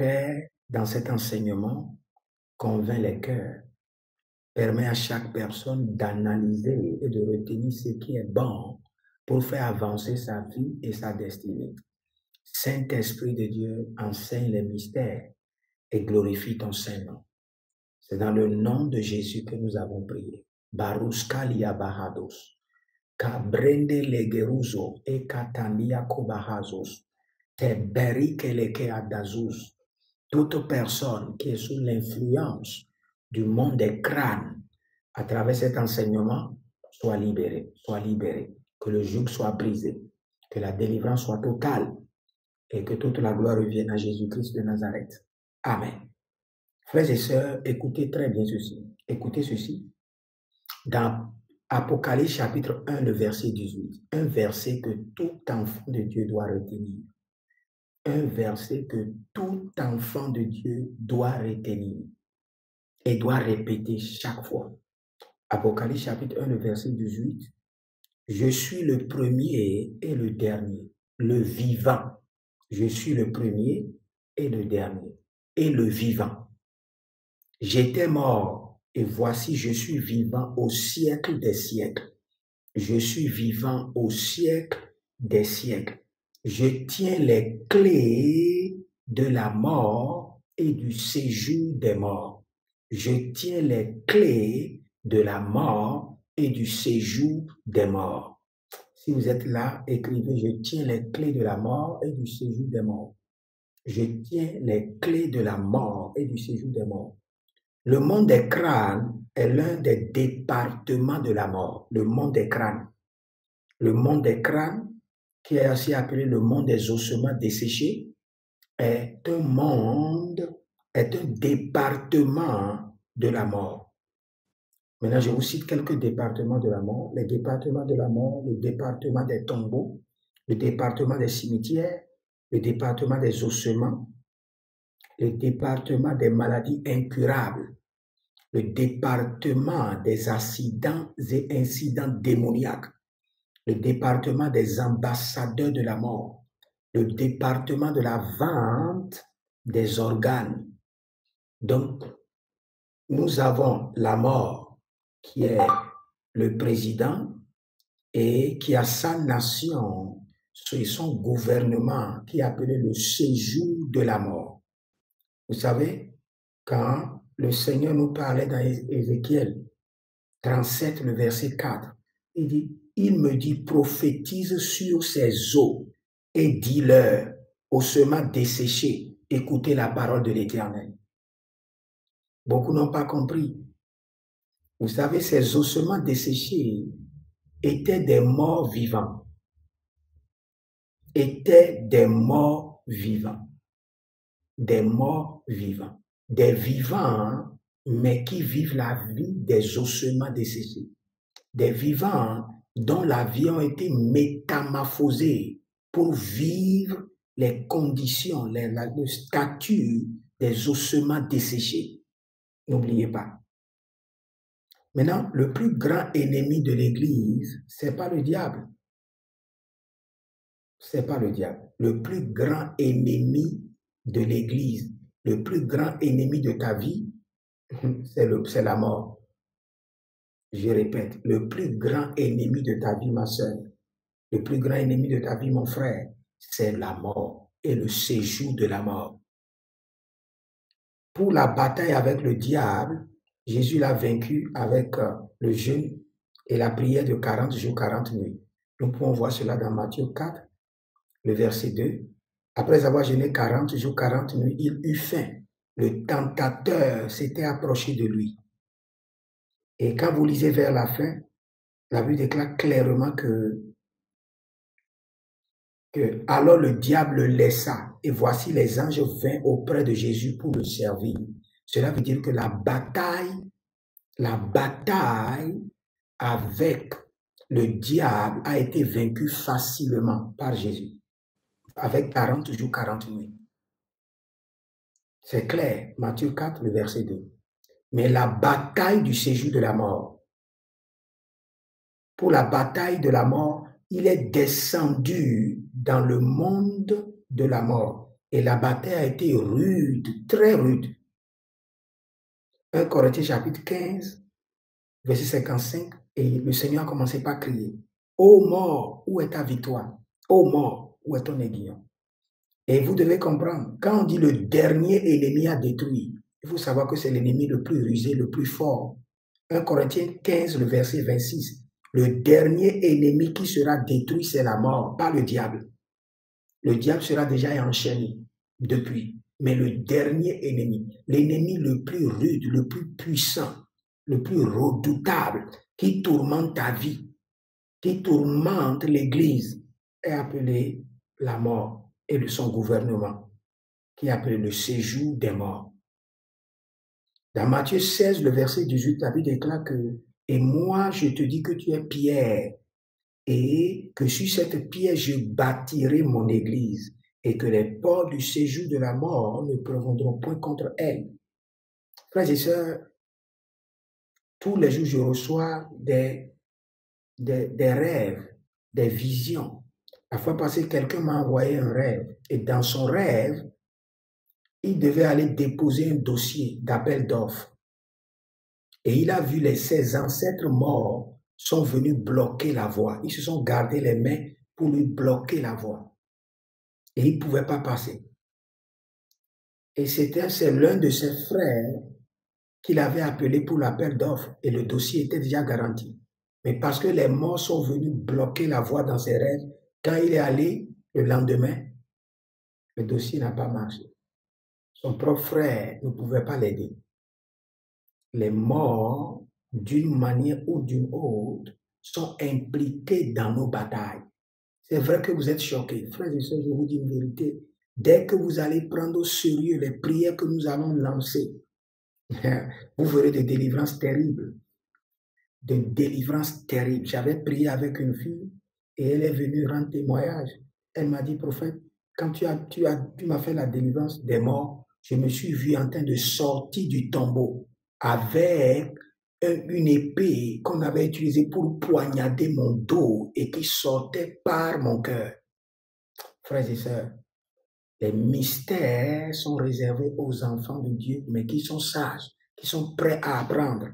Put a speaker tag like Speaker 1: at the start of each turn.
Speaker 1: Père, dans cet enseignement, convainc les cœurs, permet à chaque personne d'analyser et de retenir ce qui est bon pour faire avancer sa vie et sa destinée. Saint-Esprit de Dieu, enseigne les mystères et glorifie ton Saint-Nom. C'est dans le nom de Jésus que nous avons prié. Baruskalia Bahados, Kabrende Legeruzo et Katania Kobahazos, Teberike Leke Adazuz. Toute personne qui est sous l'influence du monde des crânes, à travers cet enseignement, soit libérée, que le joug soit brisé, que la délivrance soit totale et que toute la gloire revienne à Jésus-Christ de Nazareth. Amen. Frères et sœurs, écoutez très bien ceci. Écoutez ceci. Dans Apocalypse chapitre 1, le verset 18, un verset que tout enfant de Dieu doit retenir. Un verset que tout enfant de Dieu doit retenir et doit répéter chaque fois. Apocalypse chapitre 1, le verset 18. Je suis le premier et le dernier, le vivant. Je suis le premier et le dernier, et le vivant. J'étais mort, et voici je suis vivant au siècle des siècles. Je suis vivant au siècle des siècles. Je tiens les clés de la mort et du séjour des morts. Je tiens les clés de la mort et du séjour des morts. Si vous êtes là, écrivez, je tiens les clés de la mort et du séjour des morts. Je tiens les clés de la mort et du séjour des morts. Le monde des crânes est l'un des départements de la mort. Le monde des crânes. Le monde des crânes, qui est aussi appelé le monde des ossements desséchés, est un département de la mort. Maintenant, je vous cite quelques départements de la mort. Les départements de la mort, le département des tombeaux, le département des cimetières, le département des ossements, le département des maladies incurables, le département des accidents et incidents démoniaques, le département des ambassadeurs de la mort, le département de la vente des organes. Donc, nous avons la mort qui est le président et qui a sa nation et son gouvernement qui est appelé le séjour de la mort. Vous savez, quand le Seigneur nous parlait dans Ézéchiel 37, le verset 4, il dit, il me dit, prophétise sur ces eaux et dis-leur, ossements desséchés, écoutez la parole de l'Éternel. Beaucoup n'ont pas compris. Vous savez, ces ossements desséchés étaient des morts vivants. Étaient des morts vivants. Des morts vivants. Des vivants, mais qui vivent la vie des ossements desséchés. Des vivants dont la vie a été métamorphosée pour vivre les conditions, le statut des ossements desséchés. N'oubliez pas. Maintenant, le plus grand ennemi de l'Église, c'est pas le diable. C'est pas le diable. Le plus grand ennemi de l'Église, le plus grand ennemi de ta vie, c'est la mort. Je répète, le plus grand ennemi de ta vie, ma sœur, le plus grand ennemi de ta vie, mon frère, c'est la mort et le séjour de la mort. Pour la bataille avec le diable, Jésus l'a vaincu avec le jeûne et la prière de 40 jours, 40 nuits. Nous pouvons voir cela dans Matthieu 4, le verset 2. Après avoir jeûné 40 jours, 40 nuits, il eut faim. Le tentateur s'était approché de lui. Et quand vous lisez vers la fin, la Bible déclare clairement que alors le diable le laissa, et voici les anges vinrent auprès de Jésus pour le servir. Cela veut dire que la bataille avec le diable a été vaincue facilement par Jésus, avec 40 jours, 40 nuits. C'est clair, Matthieu 4, le verset 2. Mais la bataille du séjour de la mort, pour la bataille de la mort, il est descendu dans le monde de la mort. Et la bataille a été rude, très rude. 1 Corinthiens chapitre 15, verset 55, et le Seigneur a commencé par crier, « Ô mort, où est ta victoire? Ô mort, où est ton aiguillon? » Et vous devez comprendre, quand on dit le dernier ennemi a détruit, il faut savoir que c'est l'ennemi le plus rusé, le plus fort. 1 Corinthiens 15, le verset 26. Le dernier ennemi qui sera détruit, c'est la mort, pas le diable. Le diable sera déjà enchaîné depuis. Mais le dernier ennemi, l'ennemi le plus rude, le plus puissant, le plus redoutable, qui tourmente ta vie, qui tourmente l'Église, est appelé la mort et son gouvernement, qui est appelé le séjour des morts. Dans Matthieu 16, le verset 18, la Bible déclare que « Et moi, je te dis que tu es Pierre, et que sur cette pierre, je bâtirai mon église, et que les portes du séjour de la mort ne prévaudront point contre elle. » Frères et sœurs, tous les jours, je reçois des rêves, des visions. La fois passée, quelqu'un m'a envoyé un rêve, et dans son rêve, il devait aller déposer un dossier d'appel d'offres. Et il a vu ses ancêtres morts sont venus bloquer la voie. Ils se sont gardés les mains pour lui bloquer la voie. Et il ne pouvait pas passer. Et c'est l'un de ses frères qu'il avait appelé pour l'appel d'offres. Et le dossier était déjà garanti. Mais parce que les morts sont venus bloquer la voie dans ses rêves, quand il est allé le lendemain, le dossier n'a pas marché. Son propre frère ne pouvait pas l'aider. Les morts, d'une manière ou d'une autre, sont impliqués dans nos batailles. C'est vrai que vous êtes choqués. Frères et sœurs, je vous dis une vérité. Dès que vous allez prendre au sérieux les prières que nous allons lancer, vous verrez des délivrances terribles. Des délivrances terribles. J'avais prié avec une fille et elle est venue rendre témoignage. Elle m'a dit, prophète, quand tu m'as fait la délivrance des morts, je me suis vu en train de sortir du tombeau avec une épée qu'on avait utilisée pour poignarder mon dos et qui sortait par mon cœur. Frères et sœurs, les mystères sont réservés aux enfants de Dieu, mais qui sont sages, qui sont prêts à apprendre.